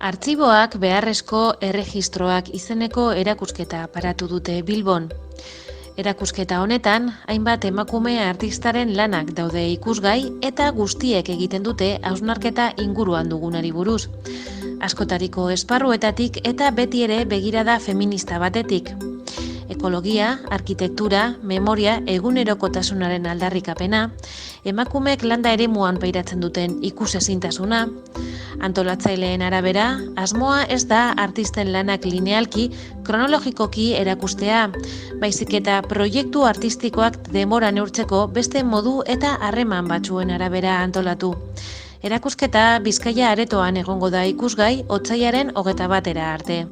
Artxiboak beharrezko erregistroak izeneko erakusketa paratu dute Bilbon. Erakusketa honetan, hainbat emakume artistaren lanak daude ikusgai eta guztiek egiten dute hausnarketa inguruan dugunari buruz. Askotariko esparruetatik eta beti ere begirada feminista batetik. Ekologia, arkitektura, memoria, egunerokotasunaren aldarrikapena, emakumeek landa eremuan pairatzen duten ikusezintasuna. Antolatzaileen arabera, asmoa ez da artisten lanak linealki, kronologikoki erakustea, baizik eta proiektu artistikoak denbora neurtzeko beste modu eta harreman batzuen arabera antolatu. Erakusketa Bizkaia aretoan egongo da ikusgai otsailaren 21 arte.